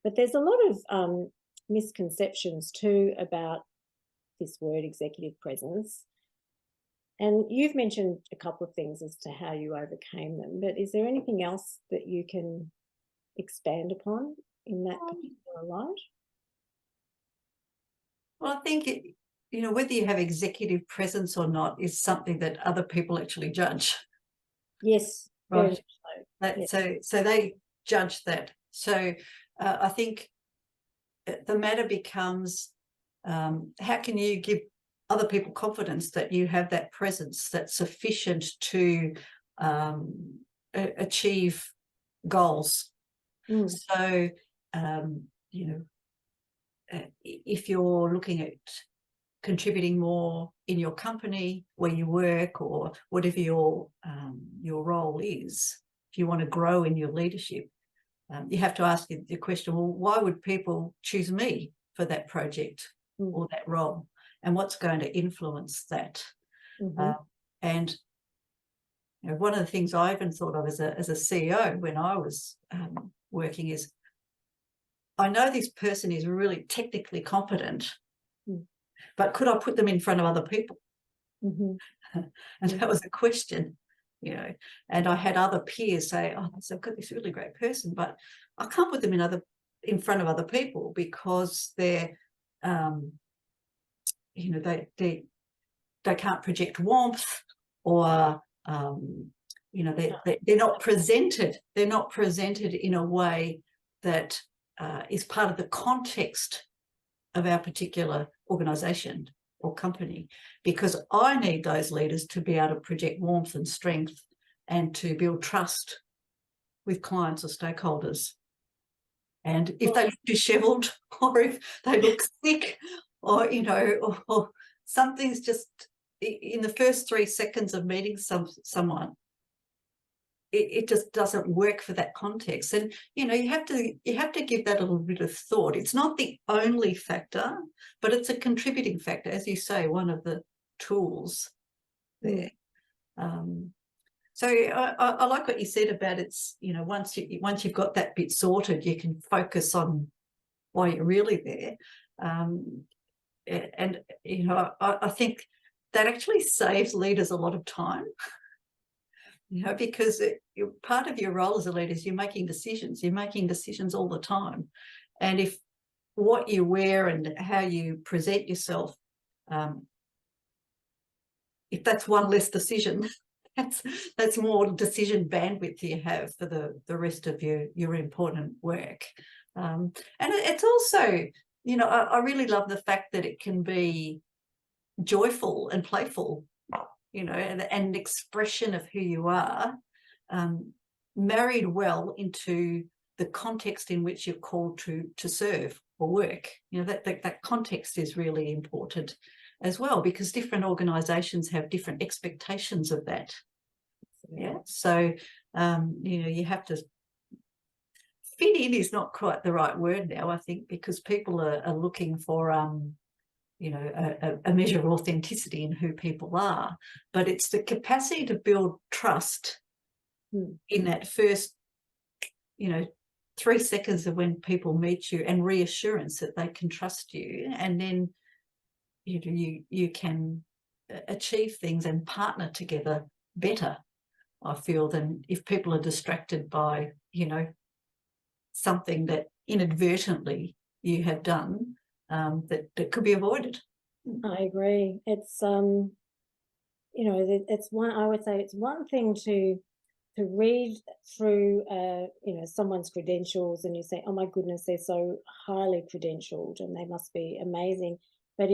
But there's a lot of misconceptions too about this word executive presence. And you've mentioned a couple of things as to how you overcame them, but is there anything else that you can expand upon in that particular light? Well, I think whether you have executive presence or not is something that other people actually judge. Yes, very Right. much so. Yes. So they judge that. So I think the matter becomes, how can you give other people confidence that you have that presence that's sufficient to achieve goals? Mm. So, if you're looking at contributing more in your company where you work, or whatever your role is, if you want to grow in your leadership, you have to ask the question, well, why would people choose me for that project or that role? And what's going to influence that? Mm-hmm. And one of the things I even thought of as a CEO when I was working is, I know this person is really technically competent, but could I put them in front of other people? Mm-hmm. And that was a question, and I had other peers say, oh, so I've got this really great person, but I can't put them in front of other people because they're, they can't project warmth, or, they're not presented. They're not presented in a way that is part of the context of our particular organisation or company, because I need those leaders to be able to project warmth and strength and to build trust with clients or stakeholders. And if they look dishevelled, or if they look sick, or or something's just in the first 3 seconds of meeting someone, it just doesn't work for that context. And you have to give that a little bit of thought. It's not the only factor, but it's a contributing factor, as you say, one of the tools there. So I like what you said about it's, once you've got that bit sorted, you can focus on why you're really there. And I think that actually saves leaders a lot of time. Because part of your role as a leader is you're making decisions. You're making decisions all the time. And if what you wear and how you present yourself, if that's one less decision, that's more decision bandwidth you have for the rest of your important work. And it's also, I really love the fact that it can be joyful and playful, and an expression of who you are, married well into the context in which you're called to serve or work. That context is really important as well, because different organisations have different expectations of that. Yeah. So, you have to fit in is not quite the right word now, I think, because people are looking for a measure of authenticity in who people are, but it's the capacity to build trust in that first, 3 seconds of when people meet you, and reassurance that they can trust you, and then you can achieve things and partner together better, I feel, than if people are distracted by something that inadvertently you have done, that could be avoided. I agree. It's it's one. I would say it's one thing to read through someone's credentials and you say, oh my goodness, they're so highly credentialed and they must be amazing. But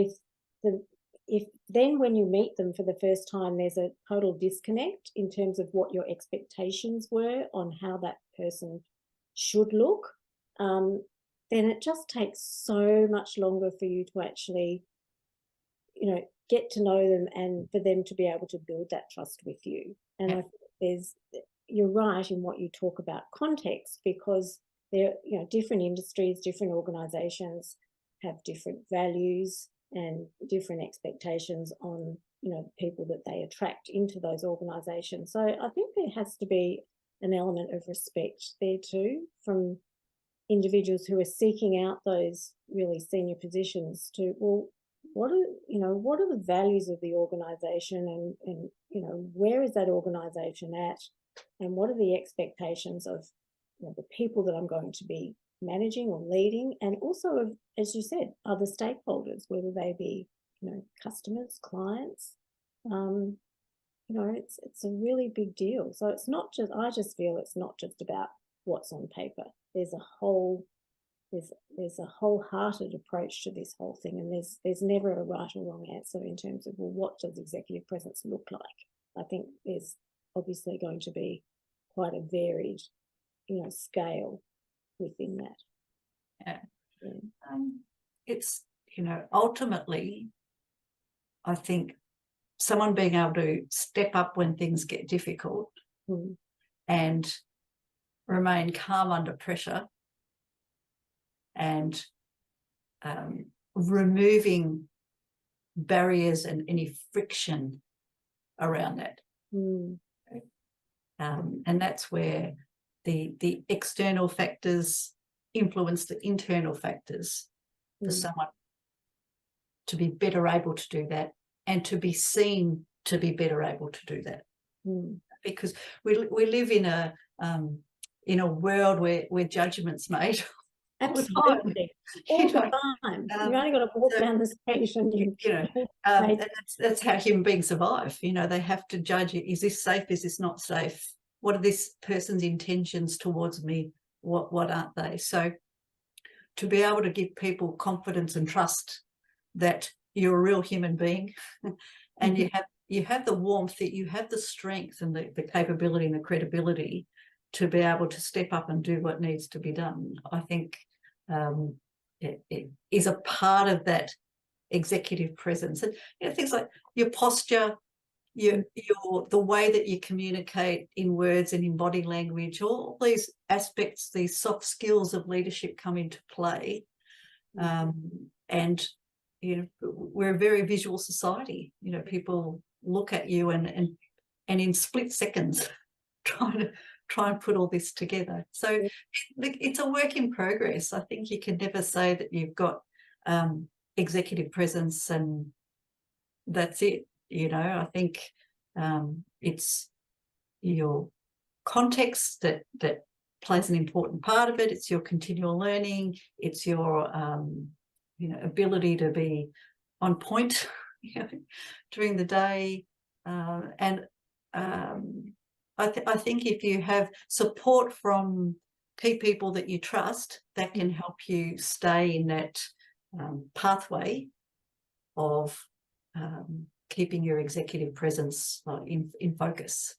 if then when you meet them for the first time, there's a total disconnect in terms of what your expectations were on how that person should look, then it just takes so much longer for you to actually get to know them and for them to be able to build that trust with you. And I think you're right in what you talk about context, because there, different industries, different organizations have different values and different expectations on, people that they attract into those organizations. So I think there has to be an element of respect there too from individuals who are seeking out those really senior positions to, well, what are the values of the organization, and where is that organization at, and what are the expectations of the people that I'm going to be managing or leading, and also of, as you said, other stakeholders, whether they be customers, clients. It's a really big deal. So it's not just, I just feel it's not just about what's on paper. There's a wholehearted approach to this whole thing, and there's never a right or wrong answer in terms of, well, what does executive presence look like? I think there's obviously going to be quite a varied scale within that. Yeah. It's ultimately, I think someone being able to step up when things get difficult and remain calm under pressure, and removing barriers and any friction around that. And that's where the external factors influence the internal factors for someone to be better able to do that, and to be seen to be better able to do that. Because we live in a world where judgment's made. Absolutely, all the time. You've only got to walk down the street and that's how human beings survive. They have to judge it. Is this safe? Is this not safe? What are this person's intentions towards me? What aren't they? So to be able to give people confidence and trust that you're a real human being, and you have the warmth, that you have the strength and the capability and the credibility to be able to step up and do what needs to be done. I think it is a part of that executive presence. And things like your posture, the way that you communicate in words and in body language, all these aspects, these soft skills of leadership come into play. And we're a very visual society. People look at you and in split seconds try and put all this together. So it's a work in progress. I think you can never say that you've got executive presence and that's it. I think it's your context that plays an important part of it. It's your continual learning. It's your ability to be on point during the day, and I think if you have support from key people that you trust, that can help you stay in that pathway of keeping your executive presence in focus.